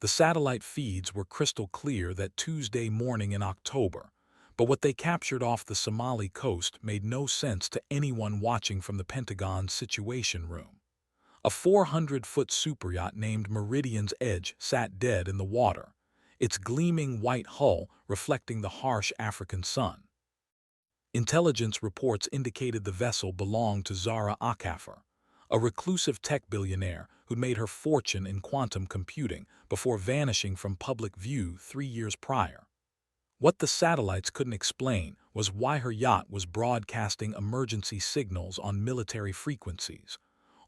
The satellite feeds were crystal clear that Tuesday morning in October, but what they captured off the Somali coast made no sense to anyone watching from the Pentagon's Situation Room. A 400-foot superyacht named Meridian's Edge sat dead in the water, its gleaming white hull reflecting the harsh African sun. Intelligence reports indicated the vessel belonged to Zara Akafar, a reclusive tech billionaire who'd made her fortune in quantum computing before vanishing from public view 3 years prior. What the satellites couldn't explain was why her yacht was broadcasting emergency signals on military frequencies,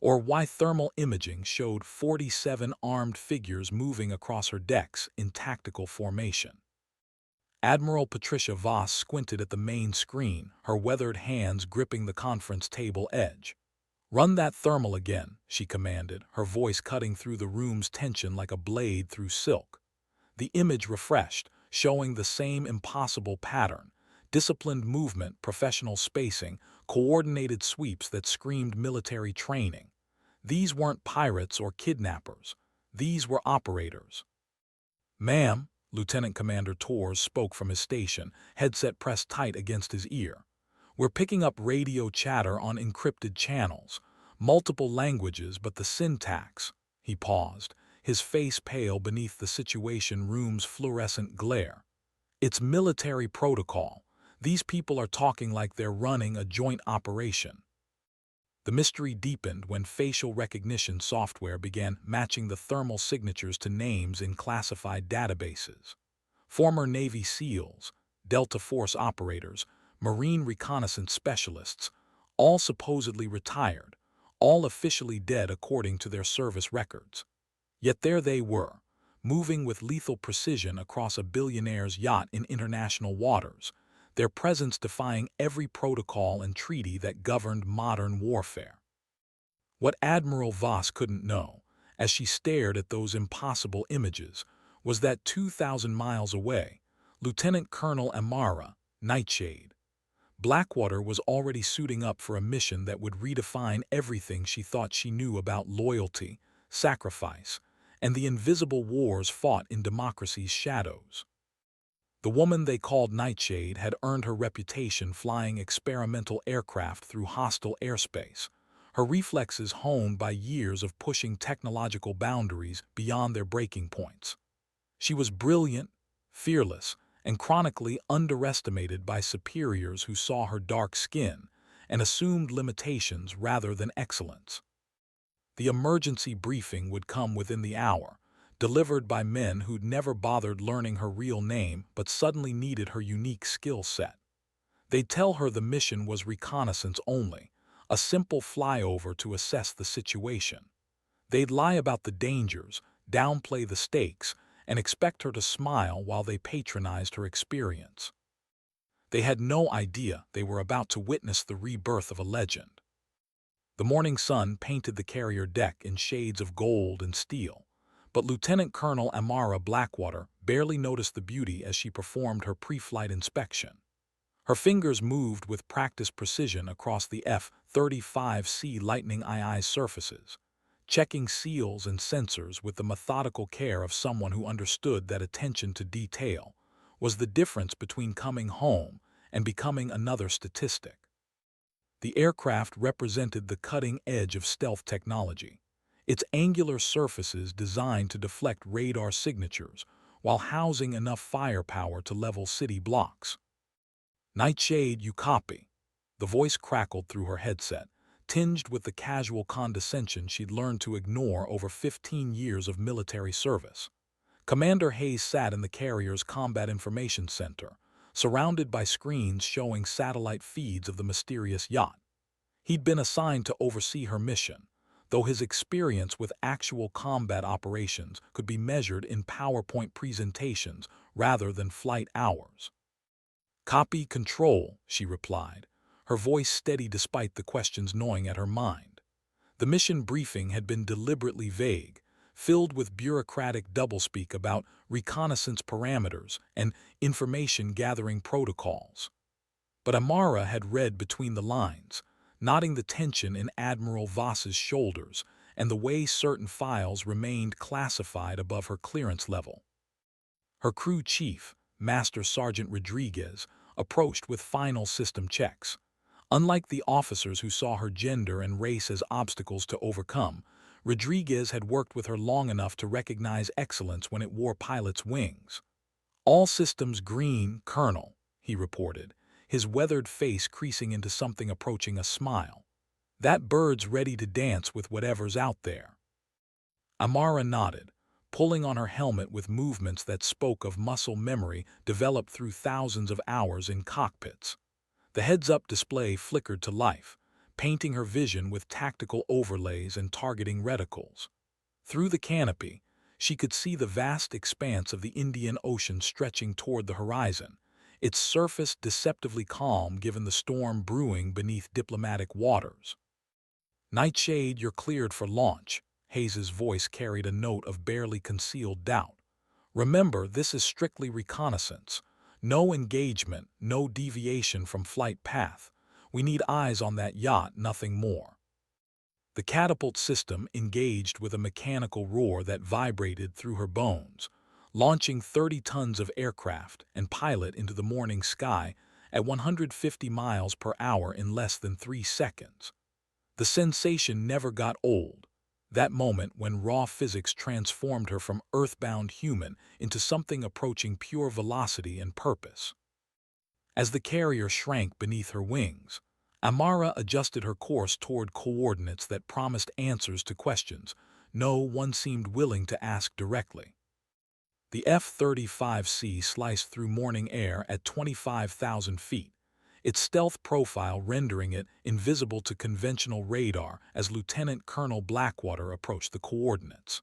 or why thermal imaging showed 47 armed figures moving across her decks in tactical formation. Admiral Patricia Voss squinted at the main screen, her weathered hands gripping the conference table edge. "Run that thermal again," she commanded, her voice cutting through the room's tension like a blade through silk. The image refreshed, showing the same impossible pattern: disciplined movement, professional spacing, coordinated sweeps that screamed military training. These weren't pirates or kidnappers. These were operators. "Ma'am," Lieutenant Commander Torres spoke from his station, headset pressed tight against his ear. "We're picking up radio chatter on encrypted channels, multiple languages, but the syntax—" He paused, his face pale beneath the Situation Room's fluorescent glare. "It's military protocol. These people are talking like they're running a joint operation." The mystery deepened when facial recognition software began matching the thermal signatures to names in classified databases. Former Navy SEALs, Delta Force operators, Marine reconnaissance specialists, all supposedly retired, all officially dead according to their service records. Yet there they were, moving with lethal precision across a billionaire's yacht in international waters, their presence defying every protocol and treaty that governed modern warfare. What Admiral Voss couldn't know, as she stared at those impossible images, was that 2,000 miles away, Lieutenant Colonel Amara, Nightshade, Blackwater was already suiting up for a mission that would redefine everything she thought she knew about loyalty, sacrifice, and the invisible wars fought in democracy's shadows. The woman they called Nightshade had earned her reputation flying experimental aircraft through hostile airspace, her reflexes honed by years of pushing technological boundaries beyond their breaking points. She was brilliant, fearless, and chronically underestimated by superiors who saw her dark skin and assumed limitations rather than excellence. The emergency briefing would come within the hour, delivered by men who'd never bothered learning her real name but suddenly needed her unique skill set. They'd tell her the mission was reconnaissance only, a simple flyover to assess the situation. They'd lie about the dangers, downplay the stakes, and expect her to smile while they patronized her experience. They had no idea they were about to witness the rebirth of a legend. The morning sun painted the carrier deck in shades of gold and steel, but Lieutenant Colonel Amara Blackwater barely noticed the beauty as she performed her pre-flight inspection. Her fingers moved with practiced precision across the F-35C Lightning II surfaces, checking seals and sensors with the methodical care of someone who understood that attention to detail was the difference between coming home and becoming another statistic. The aircraft represented the cutting edge of stealth technology, its angular surfaces designed to deflect radar signatures while housing enough firepower to level city blocks. "Nightshade, you copy?" The voice crackled through her headset, tinged with the casual condescension she'd learned to ignore over 15 years of military service. Commander Hayes sat in the carrier's Combat Information Center, surrounded by screens showing satellite feeds of the mysterious yacht. He'd been assigned to oversee her mission, though his experience with actual combat operations could be measured in PowerPoint presentations rather than flight hours. "Copy control," she replied, her voice steady despite the questions gnawing at her mind. The mission briefing had been deliberately vague, filled with bureaucratic doublespeak about reconnaissance parameters and information-gathering protocols. But Amara had read between the lines, noting the tension in Admiral Voss's shoulders and the way certain files remained classified above her clearance level. Her crew chief, Master Sergeant Rodriguez, approached with final system checks. Unlike the officers who saw her gender and race as obstacles to overcome, Rodriguez had worked with her long enough to recognize excellence when it wore pilots' wings. "All systems green, Colonel," he reported, his weathered face creasing into something approaching a smile. "That bird's ready to dance with whatever's out there." Amara nodded, pulling on her helmet with movements that spoke of muscle memory developed through thousands of hours in cockpits. The heads-up display flickered to life, painting her vision with tactical overlays and targeting reticles. Through the canopy, she could see the vast expanse of the Indian Ocean stretching toward the horizon, its surface deceptively calm given the storm brewing beneath diplomatic waters. "Nightshade, you're cleared for launch." Hayes's voice carried a note of barely concealed doubt. "Remember, this is strictly reconnaissance. No engagement, no deviation from flight path. We need eyes on that yacht, nothing more." The catapult system engaged with a mechanical roar that vibrated through her bones, launching 30 tons of aircraft and pilot into the morning sky at 150 miles per hour in less than 3 seconds. The sensation never got old, that moment when raw physics transformed her from earthbound human into something approaching pure velocity and purpose. As the carrier shrank beneath her wings, Amara adjusted her course toward coordinates that promised answers to questions no one seemed willing to ask directly. The F-35C sliced through morning air at 25,000 feet, its stealth profile rendering it invisible to conventional radar as Lieutenant Colonel Blackwater approached the coordinates.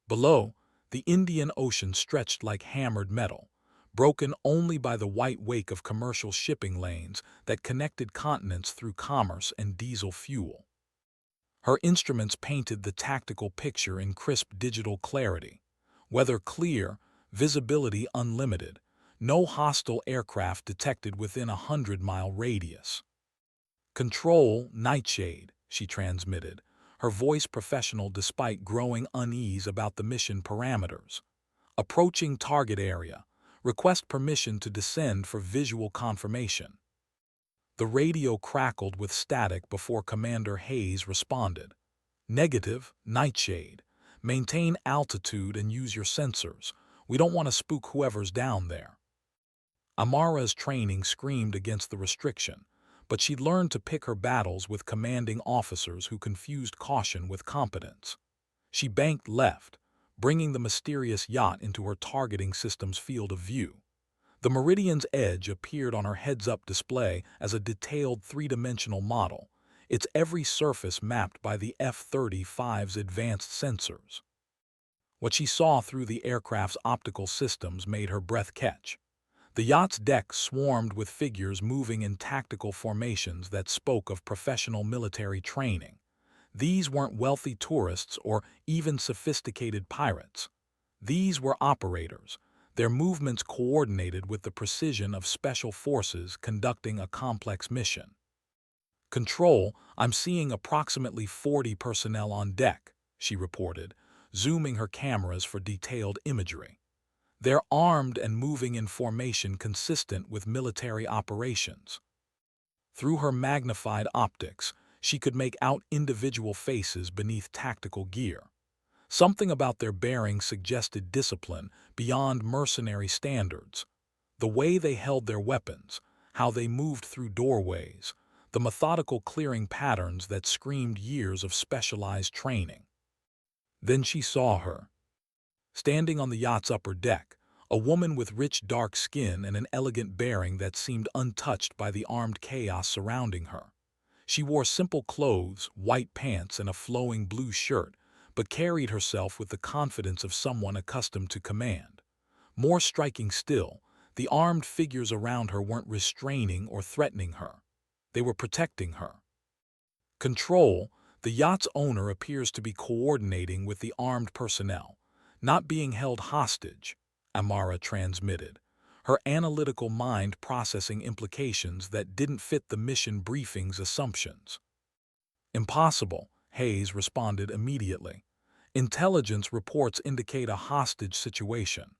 Below, the Indian Ocean stretched like hammered metal, broken only by the white wake of commercial shipping lanes that connected continents through commerce and diesel fuel. Her instruments painted the tactical picture in crisp digital clarity. Weather clear, visibility unlimited, no hostile aircraft detected within a 100-mile radius. "Control, Nightshade," she transmitted, her voice professional despite growing unease about the mission parameters. "Approaching target area. Request permission to descend for visual confirmation." The radio crackled with static before Commander Hayes responded. "Negative, Nightshade. Maintain altitude and use your sensors. We don't want to spook whoever's down there." Amara's training screamed against the restriction, but she'd learned to pick her battles with commanding officers who confused caution with competence. She banked left, bringing the mysterious yacht into her targeting system's field of view. The Meridian's edge appeared on her heads-up display as a detailed three-dimensional model, its every surface mapped by the F-35's advanced sensors. What she saw through the aircraft's optical systems made her breath catch. The yacht's deck swarmed with figures moving in tactical formations that spoke of professional military training. These weren't wealthy tourists or even sophisticated pirates. These were operators, their movements coordinated with the precision of special forces conducting a complex mission. "Control, I'm seeing approximately 40 personnel on deck," she reported, zooming her cameras for detailed imagery. "They're armed and moving in formation consistent with military operations." Through her magnified optics, she could make out individual faces beneath tactical gear. Something about their bearings suggested discipline beyond mercenary standards. The way they held their weapons, how they moved through doorways, the methodical clearing patterns that screamed years of specialized training. Then she saw her. Standing on the yacht's upper deck, a woman with rich dark skin and an elegant bearing that seemed untouched by the armed chaos surrounding her. She wore simple clothes, white pants, and a flowing blue shirt, but carried herself with the confidence of someone accustomed to command. More striking still, the armed figures around her weren't restraining or threatening her. They were protecting her. "Control, the yacht's owner appears to be coordinating with the armed personnel, not being held hostage," Amara transmitted, her analytical mind processing implications that didn't fit the mission briefing's assumptions. "Impossible," Hayes responded immediately. Intelligence reports indicate a hostage situation.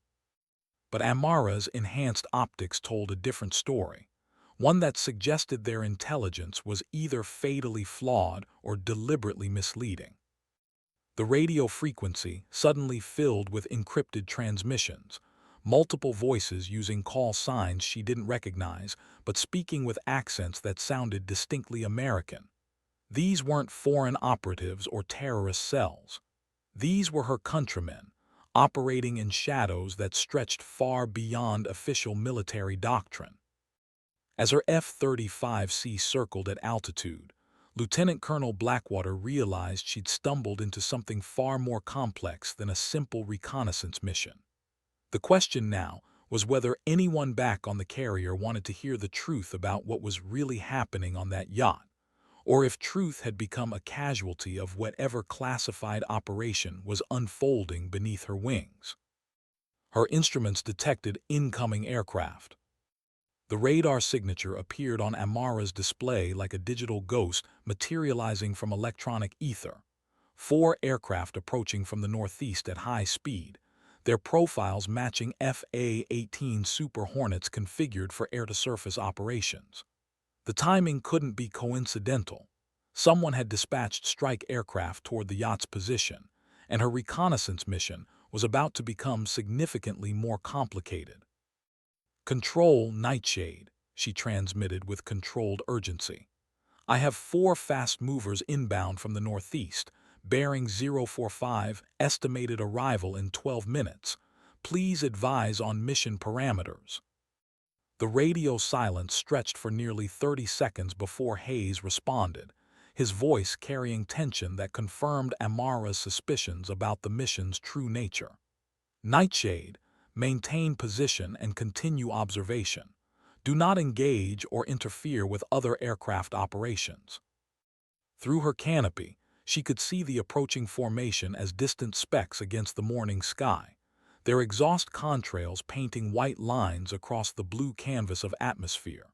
But Amara's enhanced optics told a different story, one that suggested their intelligence was either fatally flawed or deliberately misleading. The radio frequency suddenly filled with encrypted transmissions, multiple voices using call signs she didn't recognize, but speaking with accents that sounded distinctly American. These weren't foreign operatives or terrorist cells. These were her countrymen, operating in shadows that stretched far beyond official military doctrine. As her F-35C circled at altitude, Lieutenant Colonel Blackwater realized she'd stumbled into something far more complex than a simple reconnaissance mission. The question now was whether anyone back on the carrier wanted to hear the truth about what was really happening on that yacht, or if truth had become a casualty of whatever classified operation was unfolding beneath her wings. Her instruments detected incoming aircraft. The radar signature appeared on Amara's display like a digital ghost materializing from electronic ether. 4 aircraft approaching from the northeast at high speed, their profiles matching FA-18 Super Hornets configured for air-to-surface operations. The timing couldn't be coincidental. Someone had dispatched strike aircraft toward the yacht's position, and her reconnaissance mission was about to become significantly more complicated. "Control, Nightshade," she transmitted with controlled urgency. "I have 4 fast movers inbound from the northeast, bearing 045, estimated arrival in 12 minutes. Please advise on mission parameters." The radio silence stretched for nearly 30 seconds before Hayes responded, his voice carrying tension that confirmed Amara's suspicions about the mission's true nature. "Nightshade, maintain position and continue observation. Do not engage or interfere with other aircraft operations." Through her canopy, she could see the approaching formation as distant specks against the morning sky, their exhaust contrails painting white lines across the blue canvas of atmosphere.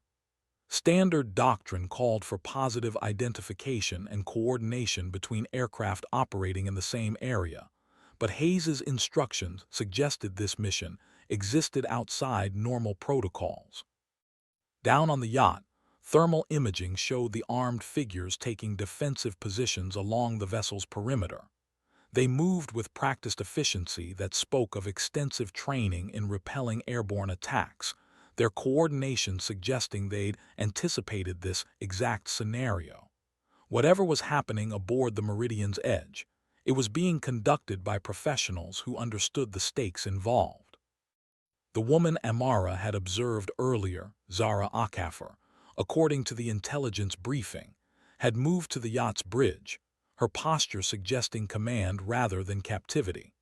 Standard doctrine called for positive identification and coordination between aircraft operating in the same area, but Hayes's instructions suggested this mission existed outside normal protocols. Down on the yacht, thermal imaging showed the armed figures taking defensive positions along the vessel's perimeter. They moved with practiced efficiency that spoke of extensive training in repelling airborne attacks, their coordination suggesting they'd anticipated this exact scenario. Whatever was happening aboard the Meridian's edge, it was being conducted by professionals who understood the stakes involved. The woman Amara had observed earlier, Zara Akafer, according to the intelligence briefing, had moved to the yacht's bridge, her posture suggesting command rather than captivity.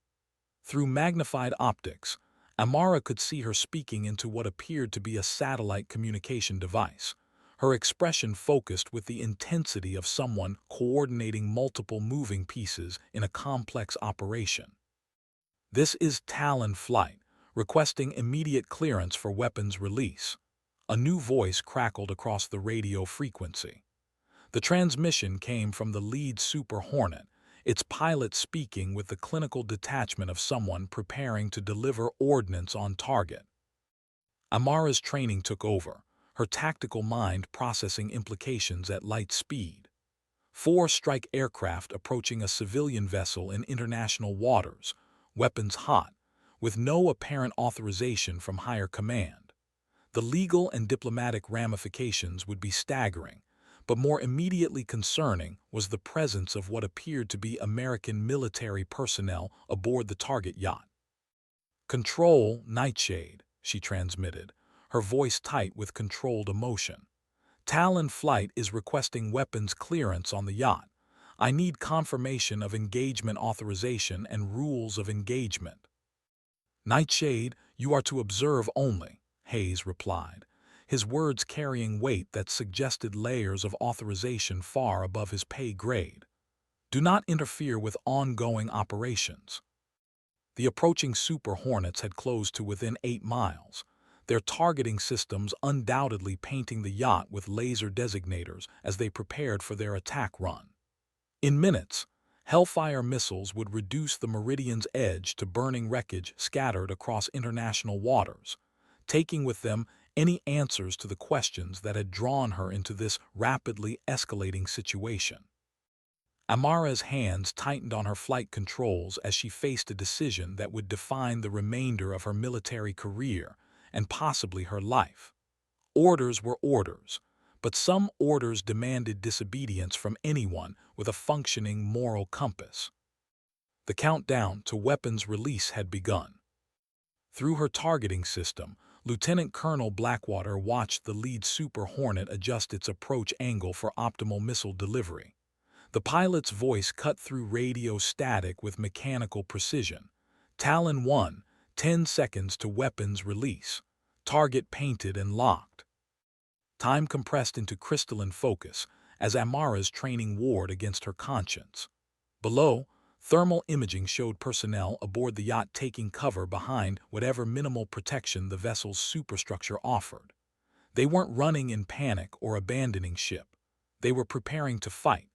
Through magnified optics, Amara could see her speaking into what appeared to be a satellite communication device, her expression focused with the intensity of someone coordinating multiple moving pieces in a complex operation. "This is Talon Flight, requesting immediate clearance for weapons release." A new voice crackled across the radio frequency. The transmission came from the lead Super Hornet, its pilot speaking with the clinical detachment of someone preparing to deliver ordnance on target. Amara's training took over, her tactical mind processing implications at light speed. 4 strike aircraft approaching a civilian vessel in international waters, weapons hot, with no apparent authorization from higher command. The legal and diplomatic ramifications would be staggering, but more immediately concerning was the presence of what appeared to be American military personnel aboard the target yacht. "Control, Nightshade," she transmitted, her voice tight with controlled emotion. "Talon Flight is requesting weapons clearance on the yacht. I need confirmation of engagement authorization and rules of engagement." "Nightshade, you are to observe only," Hayes replied, his words carrying weight that suggested layers of authorization far above his pay grade. "Do not interfere with ongoing operations." The approaching Super Hornets had closed to within 8 miles, their targeting systems undoubtedly painting the yacht with laser designators as they prepared for their attack run. In minutes, Hellfire missiles would reduce the Meridian's edge to burning wreckage scattered across international waters, taking with them any answers to the questions that had drawn her into this rapidly escalating situation. Amara's hands tightened on her flight controls as she faced a decision that would define the remainder of her military career and possibly her life. Orders were orders, but some orders demanded disobedience from anyone with a functioning moral compass. The countdown to weapons release had begun. Through her targeting system, Lieutenant Colonel Blackwater watched the lead Super Hornet adjust its approach angle for optimal missile delivery. The pilot's voice cut through radio static with mechanical precision. Talon 1, 10 seconds to weapons release. Target painted and locked. Time compressed into crystalline focus as Amara's training warred against her conscience. Below, thermal imaging showed personnel aboard the yacht taking cover behind whatever minimal protection the vessel's superstructure offered. They weren't running in panic or abandoning ship. They were preparing to fight,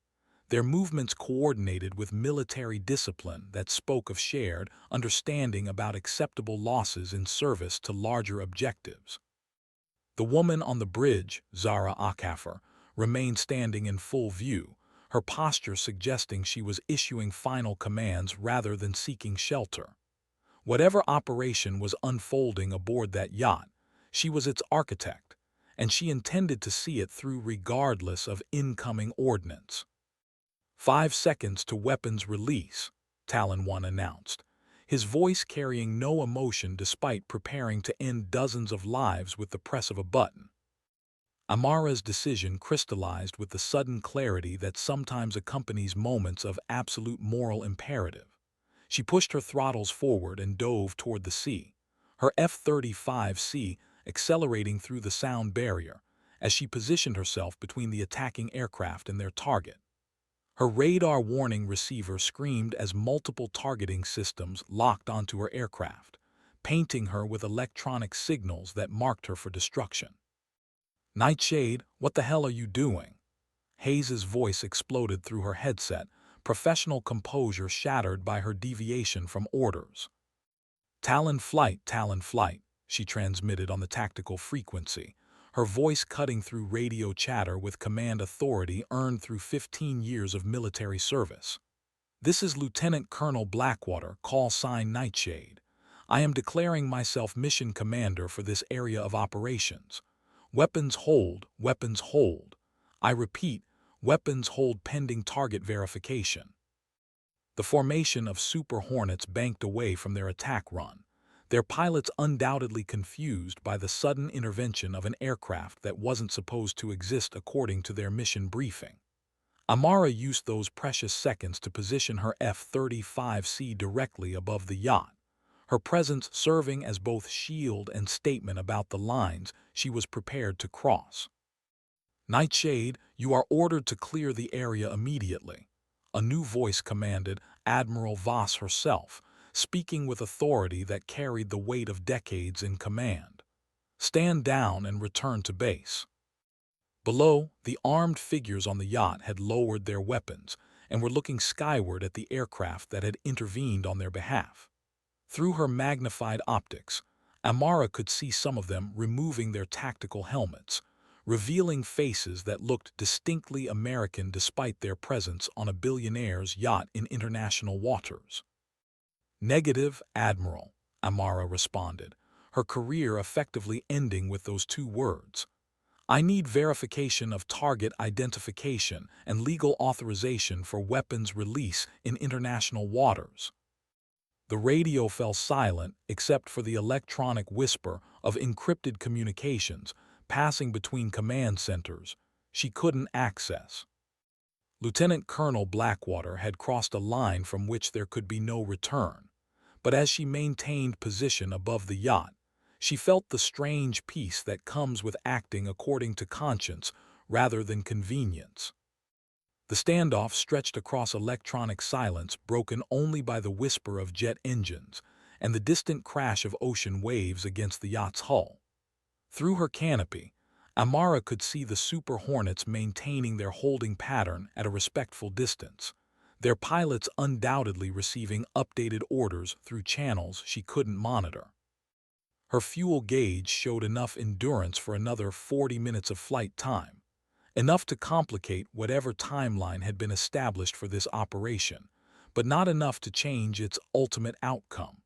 their movements coordinated with military discipline that spoke of shared understanding about acceptable losses in service to larger objectives. The woman on the bridge, Zara Akafar, remained standing in full view, her posture suggesting she was issuing final commands rather than seeking shelter. Whatever operation was unfolding aboard that yacht, she was its architect, and she intended to see it through regardless of incoming ordnance. 5 seconds to weapons release, Talon 1 announced, his voice carrying no emotion despite preparing to end dozens of lives with the press of a button. Amara's decision crystallized with the sudden clarity that sometimes accompanies moments of absolute moral imperative. She pushed her throttles forward and dove toward the sea, her F-35C accelerating through the sound barrier as she positioned herself between the attacking aircraft and their target. Her radar warning receiver screamed as multiple targeting systems locked onto her aircraft, painting her with electronic signals that marked her for destruction. "Nightshade, what the hell are you doing?" Hayes's voice exploded through her headset, professional composure shattered by her deviation from orders. Talon flight," she transmitted on the tactical frequency, her voice cutting through radio chatter with command authority earned through 15 years of military service. "This is Lieutenant Colonel Blackwater, call sign Nightshade. I am declaring myself mission commander for this area of operations. Weapons hold, weapons hold. I repeat, weapons hold pending target verification." The formation of Super Hornets banked away from their attack run, their pilots undoubtedly confused by the sudden intervention of an aircraft that wasn't supposed to exist according to their mission briefing. Amara used those precious seconds to position her F-35C directly above the yacht, her presence serving as both shield and statement about the lines she was prepared to cross. "Nightshade, you are ordered to clear the area immediately," a new voice commanded, Admiral Voss herself, speaking with authority that carried the weight of decades in command. "Stand down and return to base." Below, the armed figures on the yacht had lowered their weapons and were looking skyward at the aircraft that had intervened on their behalf. Through her magnified optics, Amara could see some of them removing their tactical helmets, revealing faces that looked distinctly American despite their presence on a billionaire's yacht in international waters. "Negative, Admiral," Amara responded, her career effectively ending with those two words. "I need verification of target identification and legal authorization for weapons release in international waters." The radio fell silent except for the electronic whisper of encrypted communications passing between command centers she couldn't access. Lieutenant Colonel Blackwater had crossed a line from which there could be no return, but as she maintained position above the yacht, she felt the strange peace that comes with acting according to conscience rather than convenience. The standoff stretched across electronic silence broken only by the whisper of jet engines and the distant crash of ocean waves against the yacht's hull. Through her canopy, Amara could see the Super Hornets maintaining their holding pattern at a respectful distance, their pilots undoubtedly receiving updated orders through channels she couldn't monitor. Her fuel gauge showed enough endurance for another 40 minutes of flight time, enough to complicate whatever timeline had been established for this operation, but not enough to change its ultimate outcome.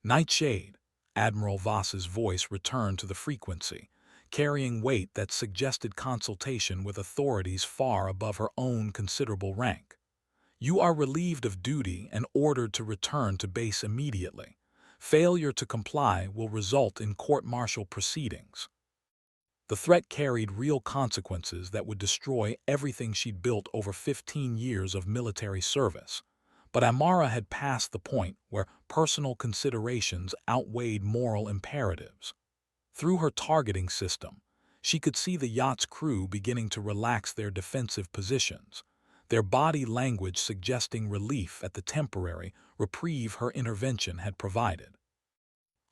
Nightshade, Admiral Voss's voice returned to the frequency, carrying weight that suggested consultation with authorities far above her own considerable rank. You are relieved of duty and ordered to return to base immediately. Failure to comply will result in court-martial proceedings. The threat carried real consequences that would destroy everything she'd built over 15 years of military service. But Amara had passed the point where personal considerations outweighed moral imperatives. Through her targeting system, she could see the yacht's crew beginning to relax their defensive positions, their body language suggesting relief at the temporary reprieve her intervention had provided.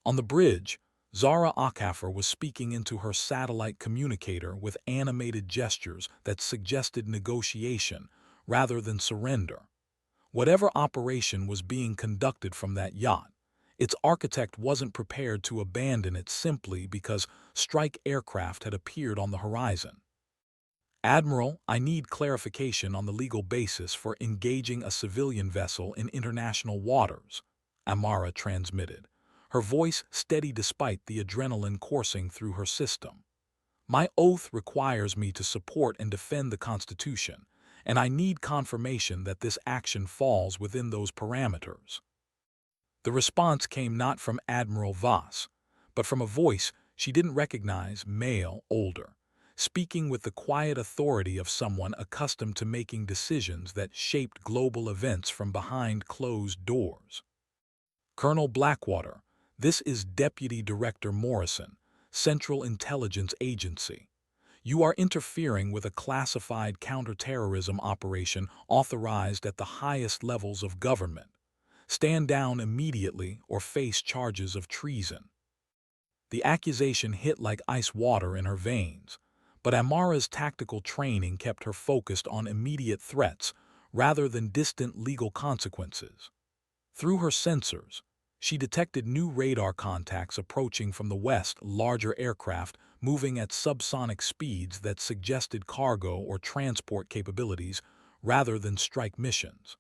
On the bridge, Zara Akaffer was speaking into her satellite communicator with animated gestures that suggested negotiation rather than surrender. Whatever operation was being conducted from that yacht, its architect wasn't prepared to abandon it simply because strike aircraft had appeared on the horizon. Admiral, I need clarification on the legal basis for engaging a civilian vessel in international waters, Amara transmitted, her voice steady despite the adrenaline coursing through her system. My oath requires me to support and defend the Constitution, and I need confirmation that this action falls within those parameters. The response came not from Admiral Voss, but from a voice she didn't recognize, male, older, speaking with the quiet authority of someone accustomed to making decisions that shaped global events from behind closed doors. Colonel Blackwater, this is Deputy Director Morrison, Central Intelligence Agency. You are interfering with a classified counterterrorism operation authorized at the highest levels of government. Stand down immediately or face charges of treason. The accusation hit like ice water in her veins, but Amara's tactical training kept her focused on immediate threats rather than distant legal consequences. Through her sensors, she detected new radar contacts approaching from the west, larger aircraft moving at subsonic speeds that suggested cargo or transport capabilities rather than strike missions.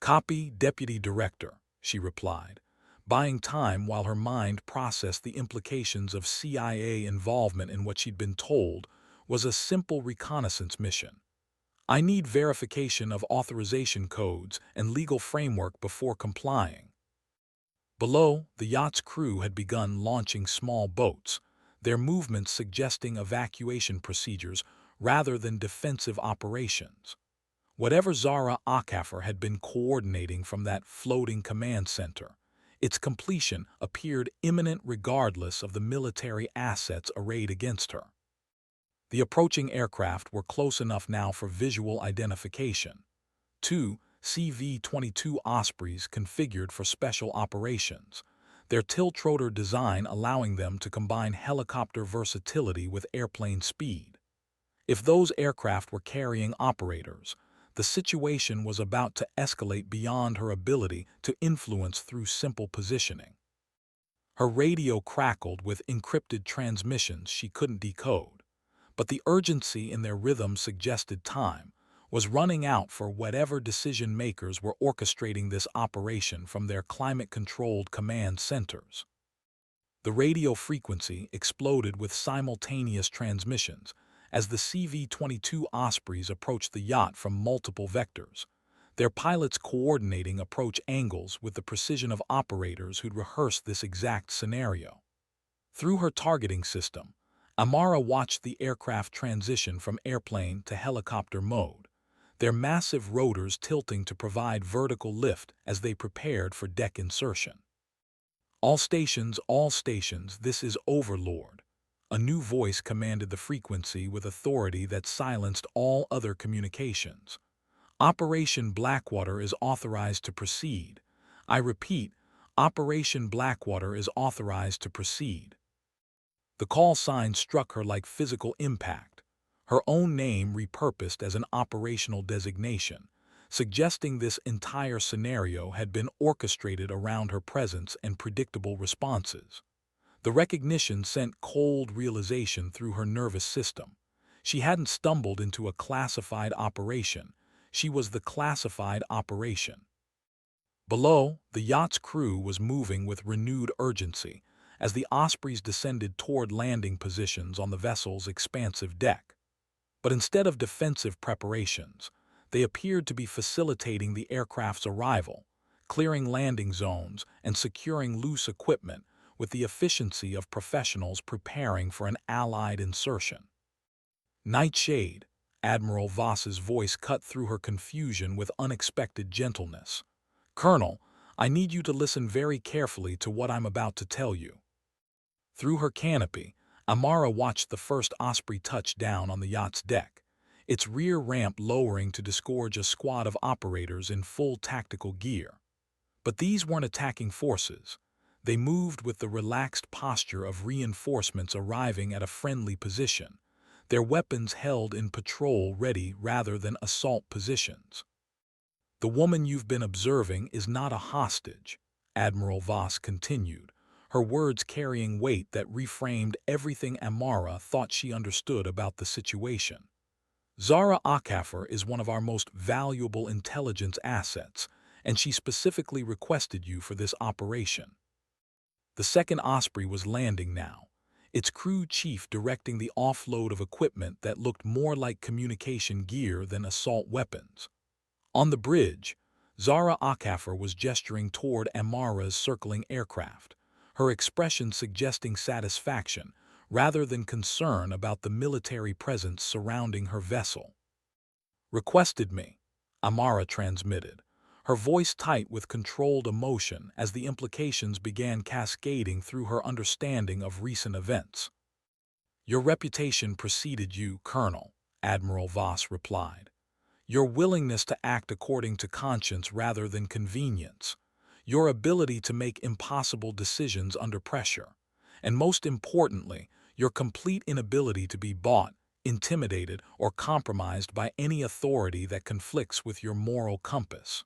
Copy, Deputy Director, she replied, buying time while her mind processed the implications of CIA involvement in what she'd been told was a simple reconnaissance mission. I need verification of authorization codes and legal framework before complying. Below, the yacht's crew had begun launching small boats, their movements suggesting evacuation procedures rather than defensive operations. Whatever Zara Akaffer had been coordinating from that floating command center, its completion appeared imminent regardless of the military assets arrayed against her. The approaching aircraft were close enough now for visual identification. Two CV-22 Ospreys configured for special operations, their tilt-rotor design allowing them to combine helicopter versatility with airplane speed. If those aircraft were carrying operators, the situation was about to escalate beyond her ability to influence through simple positioning. Her radio crackled with encrypted transmissions she couldn't decode, but the urgency in their rhythm suggested time was running out for whatever decision-makers were orchestrating this operation from their climate-controlled command centers. The radio frequency exploded with simultaneous transmissions as the CV-22 Ospreys approached the yacht from multiple vectors, their pilots coordinating approach angles with the precision of operators who'd rehearsed this exact scenario. Through her targeting system, Amara watched the aircraft transition from airplane to helicopter mode, their massive rotors tilting to provide vertical lift as they prepared for deck insertion. All stations, this is Overlord. A new voice commanded the frequency with authority that silenced all other communications. Operation Blackwater is authorized to proceed. I repeat, Operation Blackwater is authorized to proceed. The call sign struck her like physical impact, her own name repurposed as an operational designation, suggesting this entire scenario had been orchestrated around her presence and predictable responses. The recognition sent cold realization through her nervous system. She hadn't stumbled into a classified operation. She was the classified operation. Below, the yacht's crew was moving with renewed urgency as the Ospreys descended toward landing positions on the vessel's expansive deck. But instead of defensive preparations, they appeared to be facilitating the aircraft's arrival, clearing landing zones and securing loose equipment with the efficiency of professionals preparing for an Allied insertion. Nightshade, Admiral Voss's voice cut through her confusion with unexpected gentleness. Colonel, I need you to listen very carefully to what I'm about to tell you. Through her canopy, Amara watched the first Osprey touch down on the yacht's deck, its rear ramp lowering to disgorge a squad of operators in full tactical gear. But these weren't attacking forces. They moved with the relaxed posture of reinforcements arriving at a friendly position, their weapons held in patrol-ready rather than assault positions. The woman you've been observing is not a hostage, Admiral Voss continued, her words carrying weight that reframed everything Amara thought she understood about the situation. Zara Akafer is one of our most valuable intelligence assets, and she specifically requested you for this operation. The second Osprey was landing now, its crew chief directing the offload of equipment that looked more like communication gear than assault weapons. On the bridge, Zara Akafer was gesturing toward Amara's circling aircraft, her expression suggesting satisfaction rather than concern about the military presence surrounding her vessel. Requested me, Amara transmitted, her voice tight with controlled emotion as the implications began cascading through her understanding of recent events. Your reputation preceded you, Colonel, Admiral Voss replied. Your willingness to act according to conscience rather than convenience, your ability to make impossible decisions under pressure, and most importantly, your complete inability to be bought, intimidated, or compromised by any authority that conflicts with your moral compass.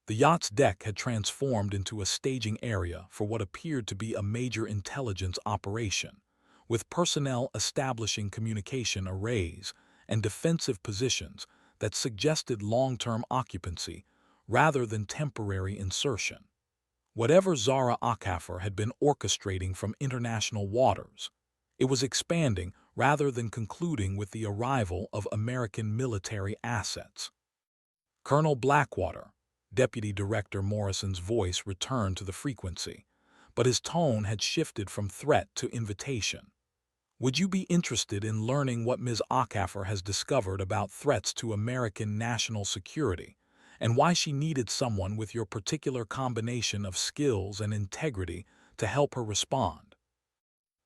The yacht's deck had transformed into a staging area for what appeared to be a major intelligence operation, with personnel establishing communication arrays and defensive positions that suggested long-term occupancy rather than temporary insertion. Whatever Zara Akafer had been orchestrating from international waters, it was expanding rather than concluding with the arrival of American military assets. Colonel Blackwater, Deputy Director Morrison's voice returned to the frequency, but his tone had shifted from threat to invitation. Would you be interested in learning what Ms. Akafer has discovered about threats to American national security, and why she needed someone with your particular combination of skills and integrity to help her respond?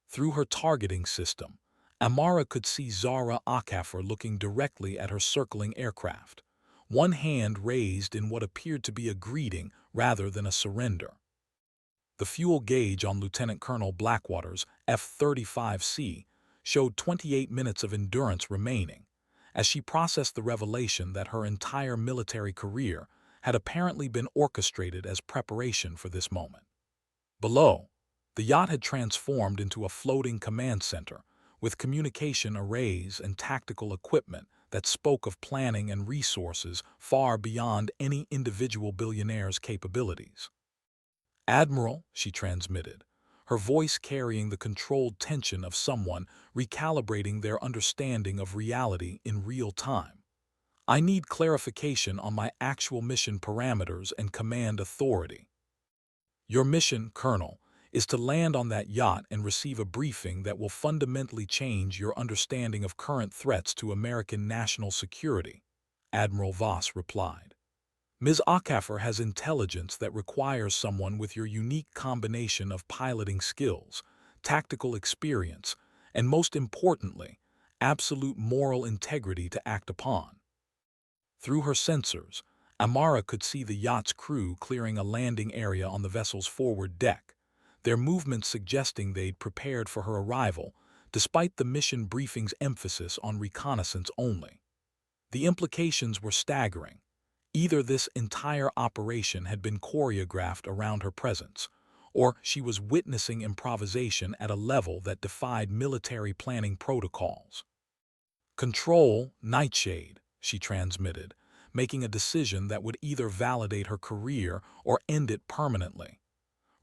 Through her targeting system, Amara could see Zara Akafer looking directly at her circling aircraft, one hand raised in what appeared to be a greeting rather than a surrender. The fuel gauge on Lieutenant Colonel Blackwater's F-35C showed 28 minutes of endurance remaining, as she processed the revelation that her entire military career had apparently been orchestrated as preparation for this moment. Below, the yacht had transformed into a floating command center with communication arrays and tactical equipment that spoke of planning and resources far beyond any individual billionaire's capabilities. Admiral, she transmitted, her voice carrying the controlled tension of someone recalibrating their understanding of reality in real time. I need clarification on my actual mission parameters and command authority. Your mission, Colonel, is to land on that yacht and receive a briefing that will fundamentally change your understanding of current threats to American national security, Admiral Voss replied. Ms. Akafer has intelligence that requires someone with your unique combination of piloting skills, tactical experience, and most importantly, absolute moral integrity to act upon. Through her sensors, Amara could see the yacht's crew clearing a landing area on the vessel's forward deck, their movements suggesting they'd prepared for her arrival, despite the mission briefing's emphasis on reconnaissance only. The implications were staggering. Either this entire operation had been choreographed around her presence, or she was witnessing improvisation at a level that defied military planning protocols. "Control, Nightshade," she transmitted, making a decision that would either validate her career or end it permanently.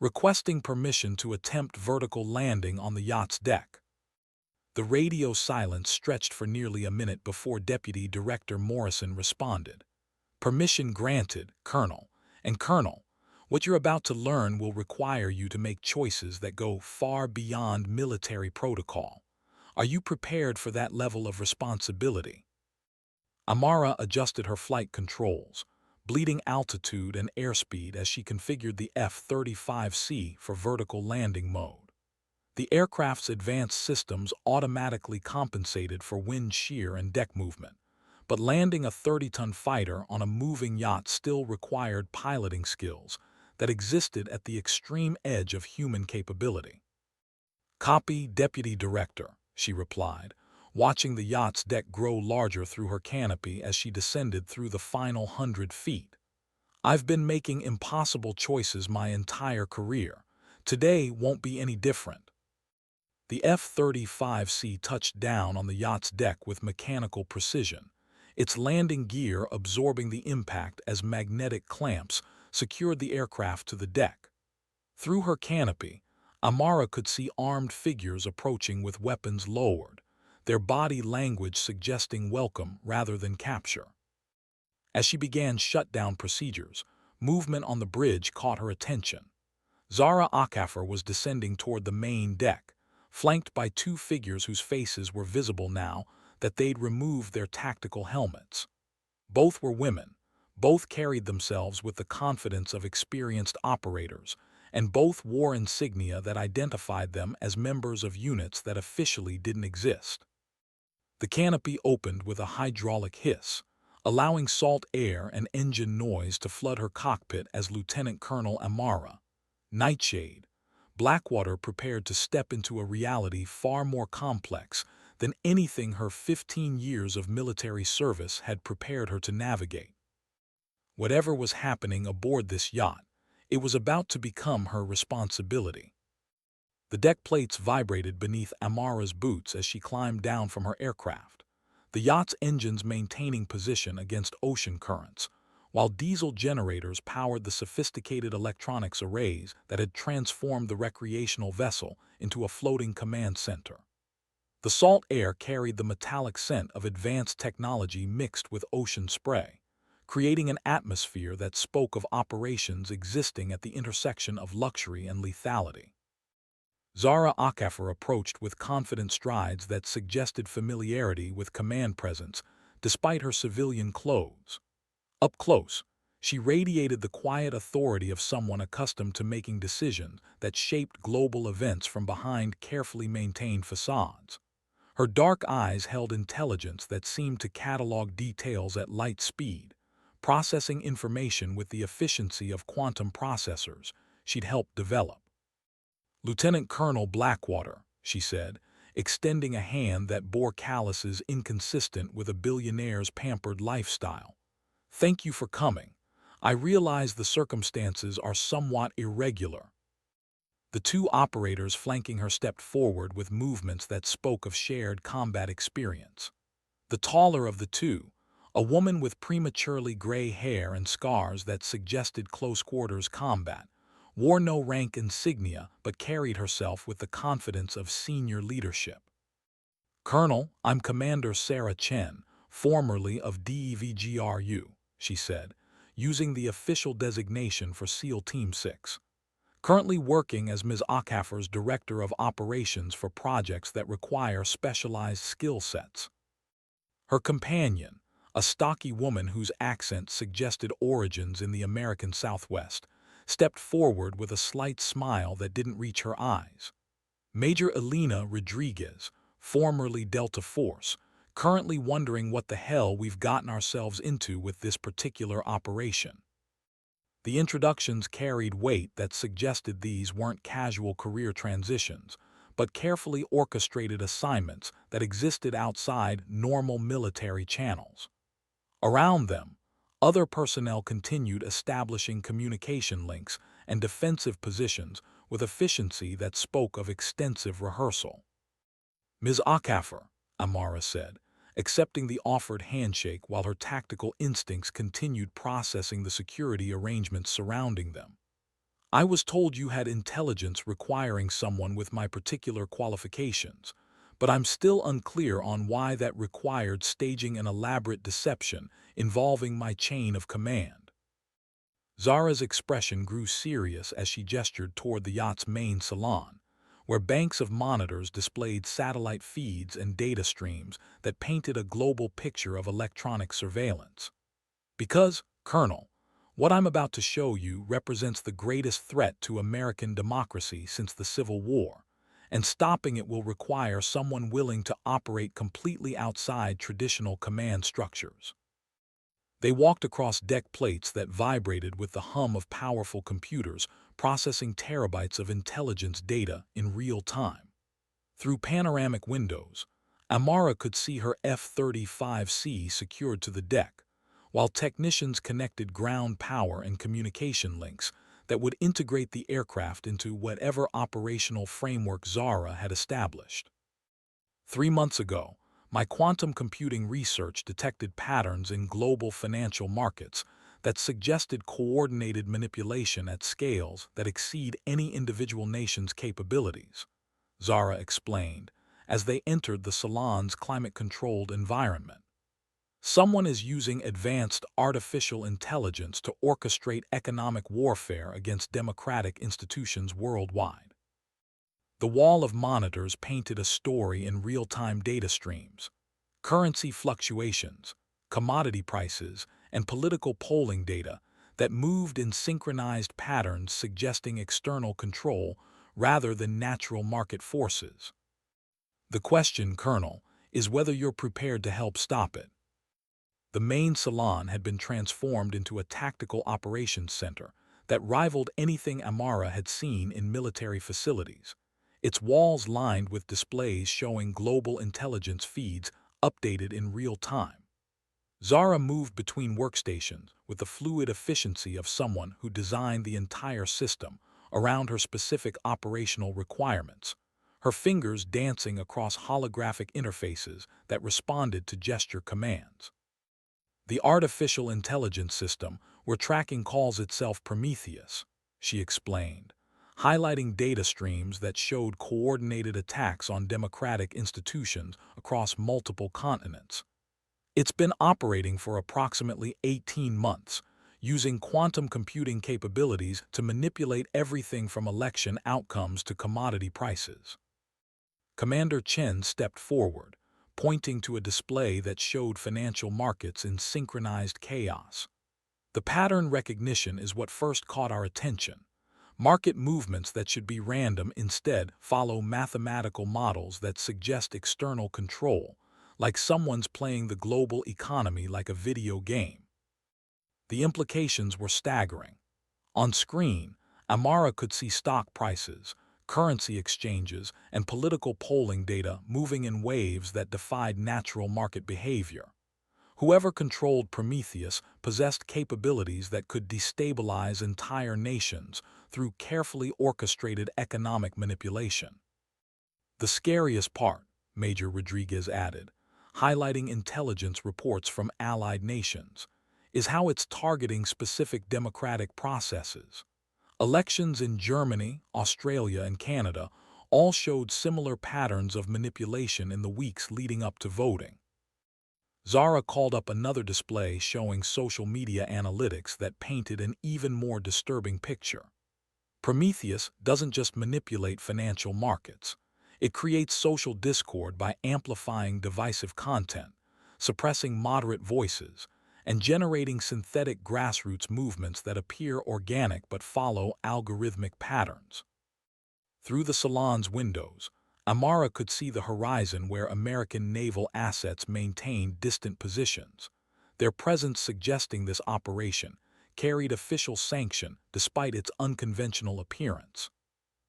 "Requesting permission to attempt vertical landing on the yacht's deck." The radio silence stretched for nearly a minute before Deputy Director Morrison responded. "Permission granted, Colonel. And Colonel, what you're about to learn will require you to make choices that go far beyond military protocol. Are you prepared for that level of responsibility?" Amara adjusted her flight controls, bleeding altitude and airspeed as she configured the F-35C for vertical landing mode. The aircraft's advanced systems automatically compensated for wind shear and deck movement, but landing a 30-ton fighter on a moving yacht still required piloting skills that existed at the extreme edge of human capability. "Copy, Deputy Director," she replied, watching the yacht's deck grow larger through her canopy as she descended through the final 100 feet. "I've been making impossible choices my entire career. Today won't be any different." The F-35C touched down on the yacht's deck with mechanical precision, its landing gear absorbing the impact as magnetic clamps secured the aircraft to the deck. Through her canopy, Amara could see armed figures approaching with weapons lowered, their body language suggesting welcome rather than capture. As she began shutdown procedures, movement on the bridge caught her attention. Zara Akafer was descending toward the main deck, flanked by two figures whose faces were visible now that they'd removed their tactical helmets. Both were women, both carried themselves with the confidence of experienced operators, and both wore insignia that identified them as members of units that officially didn't exist. The canopy opened with a hydraulic hiss, allowing salt air and engine noise to flood her cockpit as Lieutenant Colonel Amara, Nightshade, Blackwater prepared to step into a reality far more complex than anything her 15 years of military service had prepared her to navigate. Whatever was happening aboard this yacht, it was about to become her responsibility. The deck plates vibrated beneath Amara's boots as she climbed down from her aircraft, the yacht's engines maintaining position against ocean currents, while diesel generators powered the sophisticated electronics arrays that had transformed the recreational vessel into a floating command center. The salt air carried the metallic scent of advanced technology mixed with ocean spray, creating an atmosphere that spoke of operations existing at the intersection of luxury and lethality. Zara Akafer approached with confident strides that suggested familiarity with command presence despite her civilian clothes. Up close, she radiated the quiet authority of someone accustomed to making decisions that shaped global events from behind carefully maintained facades. Her dark eyes held intelligence that seemed to catalog details at light speed, processing information with the efficiency of quantum processors she'd helped develop. "Lieutenant Colonel Blackwater," she said, extending a hand that bore calluses inconsistent with a billionaire's pampered lifestyle. "Thank you for coming. I realize the circumstances are somewhat irregular." The two operators flanking her stepped forward with movements that spoke of shared combat experience. The taller of the two, a woman with prematurely gray hair and scars that suggested close-quarters combat, wore no rank insignia but carried herself with the confidence of senior leadership. "Colonel, I'm Commander Sarah Chen, formerly of DEVGRU," she said, using the official designation for SEAL Team 6. "Currently working as Ms. Akafer's Director of Operations for projects that require specialized skill sets." Her companion, a stocky woman whose accent suggested origins in the American Southwest, stepped forward with a slight smile that didn't reach her eyes. "Major Elena Rodriguez, formerly Delta Force, currently wondering what the hell we've gotten ourselves into with this particular operation." The introductions carried weight that suggested these weren't casual career transitions, but carefully orchestrated assignments that existed outside normal military channels. Around them, Other personnel continued establishing communication links and defensive positions with efficiency that spoke of extensive rehearsal. "Ms. Akafer," Amara said, accepting the offered handshake while her tactical instincts continued processing the security arrangements surrounding them. "I was told you had intelligence requiring someone with my particular qualifications, but I'm still unclear on why that required staging an elaborate deception involving my chain of command." Zara's expression grew serious as she gestured toward the yacht's main salon, where banks of monitors displayed satellite feeds and data streams that painted a global picture of electronic surveillance. "Because, Colonel, what I'm about to show you represents the greatest threat to American democracy since the Civil War, and stopping it will require someone willing to operate completely outside traditional command structures." They walked across deck plates that vibrated with the hum of powerful computers processing terabytes of intelligence data in real time. Through panoramic windows, Amara could see her F-35C secured to the deck, while technicians connected ground power and communication links that would integrate the aircraft into whatever operational framework Zara had established. 3 months ago, my quantum computing research detected patterns in global financial markets that suggested coordinated manipulation at scales that exceed any individual nation's capabilities, Zara explained, as they entered the salon's climate-controlled environment. "Someone is using advanced artificial intelligence to orchestrate economic warfare against democratic institutions worldwide." The wall of monitors painted a story in real-time data streams, currency fluctuations, commodity prices, and political polling data that moved in synchronized patterns suggesting external control rather than natural market forces. "The question, Colonel, is whether you're prepared to help stop it." The main salon had been transformed into a tactical operations center that rivaled anything Amara had seen in military facilities, its walls lined with displays showing global intelligence feeds updated in real time. Zara moved between workstations with the fluid efficiency of someone who designed the entire system around her specific operational requirements, her fingers dancing across holographic interfaces that responded to gesture commands. "The artificial intelligence system we're tracking calls itself Prometheus," she explained, highlighting data streams that showed coordinated attacks on democratic institutions across multiple continents. "It's been operating for approximately 18 months, using quantum computing capabilities to manipulate everything from election outcomes to commodity prices." Commander Chen stepped forward, pointing to a display that showed financial markets in synchronized chaos. "The pattern recognition is what first caught our attention. Market movements that should be random instead follow mathematical models that suggest external control, like someone's playing the global economy like a video game." The implications were staggering. On screen, Amara could see stock prices, currency exchanges, and political polling data moving in waves that defied natural market behavior. Whoever controlled Prometheus possessed capabilities that could destabilize entire nations through carefully orchestrated economic manipulation. "The scariest part," Major Rodriguez added, highlighting intelligence reports from allied nations, "is how it's targeting specific democratic processes. Elections in Germany, Australia, and Canada all showed similar patterns of manipulation in the weeks leading up to voting." Zara called up another display showing social media analytics that painted an even more disturbing picture. "Prometheus doesn't just manipulate financial markets. It creates social discord by amplifying divisive content, suppressing moderate voices, and generating synthetic grassroots movements that appear organic but follow algorithmic patterns." Through the salon's windows, Amara could see the horizon where American naval assets maintained distant positions, their presence suggesting this operation carried official sanction despite its unconventional appearance.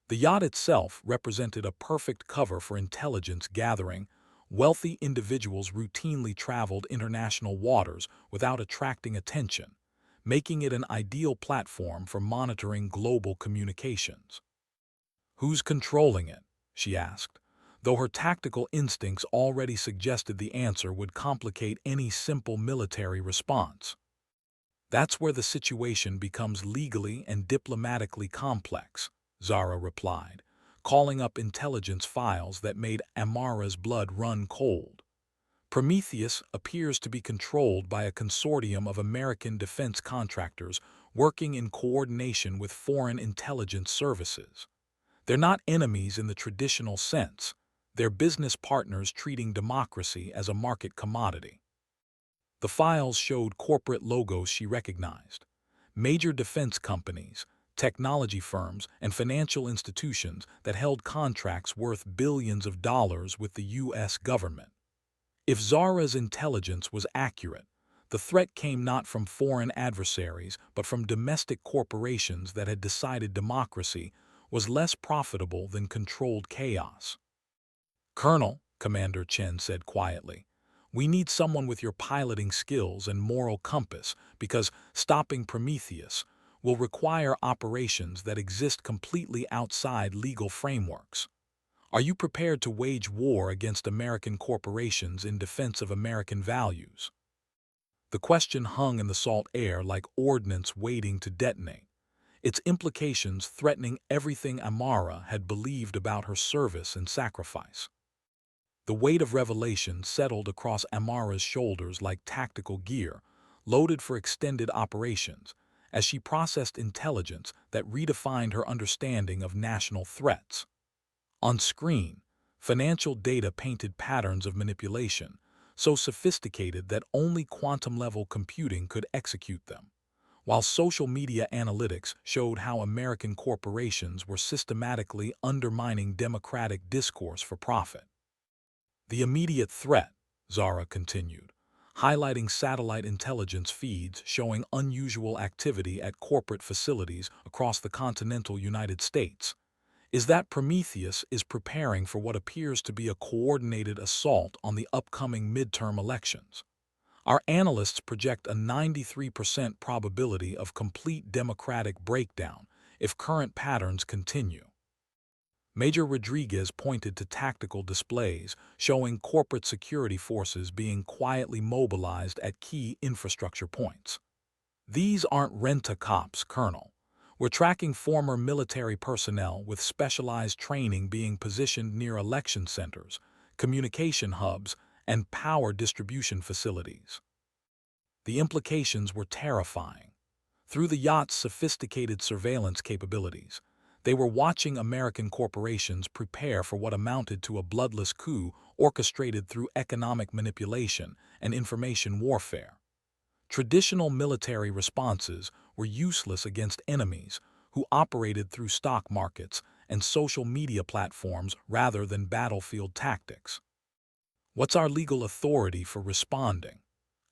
The yacht itself represented a perfect cover for intelligence gathering Wealthy individuals routinely traveled international waters without attracting attention, making it an ideal platform for monitoring global communications. "Who's controlling it?" she asked, though her tactical instincts already suggested the answer would complicate any simple military response. "That's where the situation becomes legally and diplomatically complex," Zara replied, calling up intelligence files that made Amara's blood run cold. "Prometheus appears to be controlled by a consortium of American defense contractors working in coordination with foreign intelligence services. They're not enemies in the traditional sense. They're business partners treating democracy as a market commodity." The files showed corporate logos she recognized. Major defense companies, technology firms, and financial institutions that held contracts worth billions of dollars with the U.S. government. If Zara's intelligence was accurate, the threat came not from foreign adversaries but from domestic corporations that had decided democracy was less profitable than controlled chaos. "Colonel," Commander Chen said quietly, "we need someone with your piloting skills and moral compass because stopping Prometheus will require operations that exist completely outside legal frameworks. Are you prepared to wage war against American corporations in defense of American values?" The question hung in the salt air like ordnance waiting to detonate, its implications threatening everything Amara had believed about her service and sacrifice. The weight of revelation settled across Amara's shoulders like tactical gear, loaded for extended operations, as she processed intelligence that redefined her understanding of national threats. On screen, financial data painted patterns of manipulation, so sophisticated that only quantum-level computing could execute them, while social media analytics showed how American corporations were systematically undermining democratic discourse for profit. "The immediate threat," Zara continued, highlighting satellite intelligence feeds showing unusual activity at corporate facilities across the continental United States, "is that Prometheus is preparing for what appears to be a coordinated assault on the upcoming midterm elections. Our analysts project a 93% probability of complete democratic breakdown if current patterns continue." Major Rodriguez pointed to tactical displays showing corporate security forces being quietly mobilized at key infrastructure points. "These aren't rent-a-cops, Colonel. We're tracking former military personnel with specialized training being positioned near election centers, communication hubs, and power distribution facilities." The implications were terrifying. Through the yacht's sophisticated surveillance capabilities, they were watching American corporations prepare for what amounted to a bloodless coup orchestrated through economic manipulation and information warfare. Traditional military responses were useless against enemies who operated through stock markets and social media platforms rather than battlefield tactics. "What's our legal authority for responding?"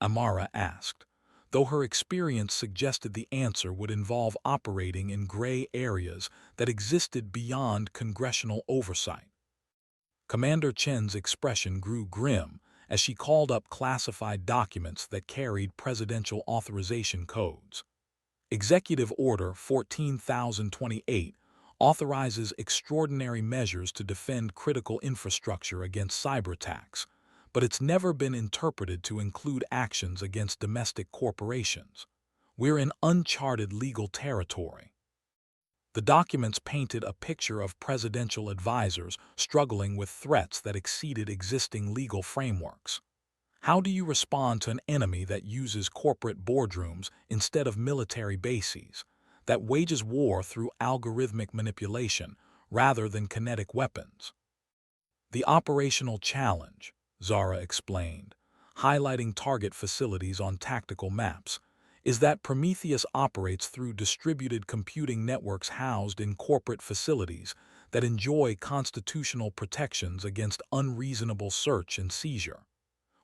Amara asked, though her experience suggested the answer would involve operating in gray areas that existed beyond congressional oversight. Commander Chen's expression grew grim as she called up classified documents that carried presidential authorization codes. Executive Order 14,028 authorizes extraordinary measures to defend critical infrastructure against cyberattacks, but it's never been interpreted to include actions against domestic corporations. We're in uncharted legal territory. The documents painted a picture of presidential advisors struggling with threats that exceeded existing legal frameworks. How do you respond to an enemy that uses corporate boardrooms instead of military bases, that wages war through algorithmic manipulation rather than kinetic weapons? "The operational challenge," Zara explained, highlighting target facilities on tactical maps, "is that Prometheus operates through distributed computing networks housed in corporate facilities that enjoy constitutional protections against unreasonable search and seizure.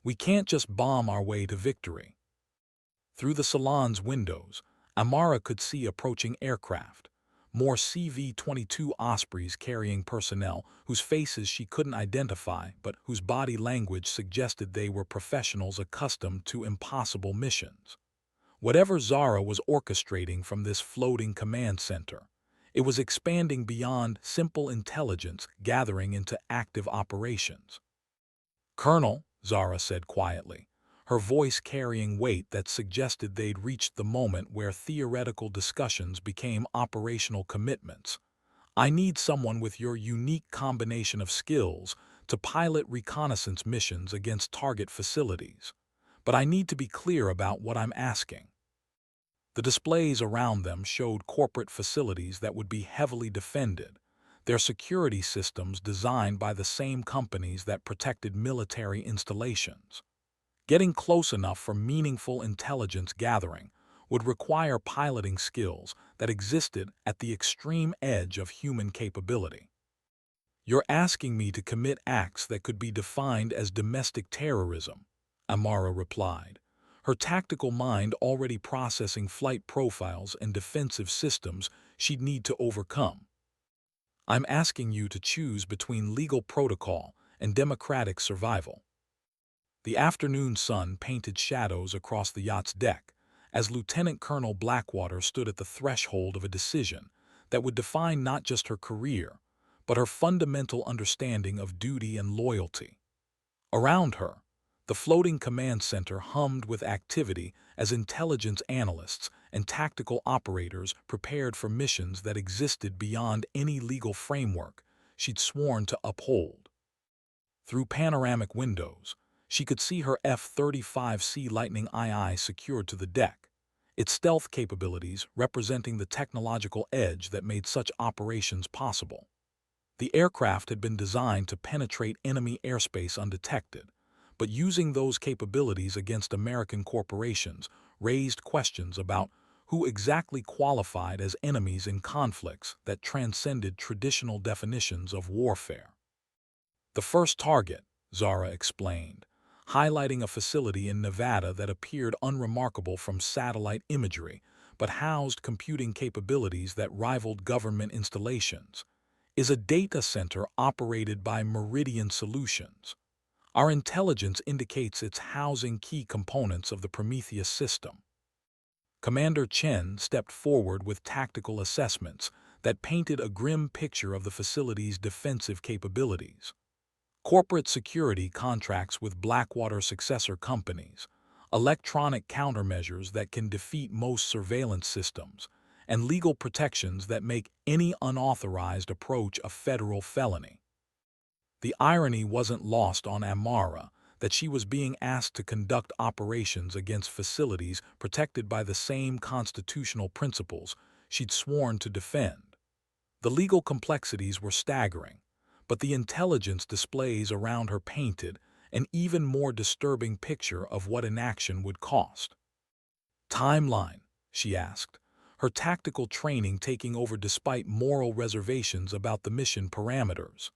We can't just bomb our way to victory." Through the salon's windows, Amara could see approaching aircraft, more CV-22 Ospreys carrying personnel whose faces she couldn't identify but whose body language suggested they were professionals accustomed to impossible missions. Whatever Zara was orchestrating from this floating command center, it was expanding beyond simple intelligence gathering into active operations. "Colonel," Zara said quietly, her voice carrying weight that suggested they'd reached the moment where theoretical discussions became operational commitments. "I need someone with your unique combination of skills to pilot reconnaissance missions against target facilities. But I need to be clear about what I'm asking." The displays around them showed corporate facilities that would be heavily defended, their security systems designed by the same companies that protected military installations. Getting close enough for meaningful intelligence gathering would require piloting skills that existed at the extreme edge of human capability. "You're asking me to commit acts that could be defined as domestic terrorism," Amara replied, her tactical mind already processing flight profiles and defensive systems she'd need to overcome. "I'm asking you to choose between legal protocol and democratic survival." The afternoon sun painted shadows across the yacht's deck as Lieutenant Colonel Blackwater stood at the threshold of a decision that would define not just her career, but her fundamental understanding of duty and loyalty. Around her, the floating command center hummed with activity as intelligence analysts and tactical operators prepared for missions that existed beyond any legal framework she'd sworn to uphold. Through panoramic windows, she could see her F-35C Lightning II secured to the deck, its stealth capabilities representing the technological edge that made such operations possible. The aircraft had been designed to penetrate enemy airspace undetected, but using those capabilities against American corporations raised questions about who exactly qualified as enemies in conflicts that transcended traditional definitions of warfare. "The first target," Zara explained, highlighting a facility in Nevada that appeared unremarkable from satellite imagery but housed computing capabilities that rivaled government installations, "is a data center operated by Meridian Solutions. Our intelligence indicates it's housing key components of the Prometheus system." Commander Chen stepped forward with tactical assessments that painted a grim picture of the facility's defensive capabilities. Corporate security contracts with Blackwater successor companies, electronic countermeasures that can defeat most surveillance systems, and legal protections that make any unauthorized approach a federal felony. The irony wasn't lost on Amara that she was being asked to conduct operations against facilities protected by the same constitutional principles she'd sworn to defend. The legal complexities were staggering, but the intelligence displays around her painted an even more disturbing picture of what inaction would cost. "Timeline?" she asked, her tactical training taking over despite moral reservations about the mission parameters.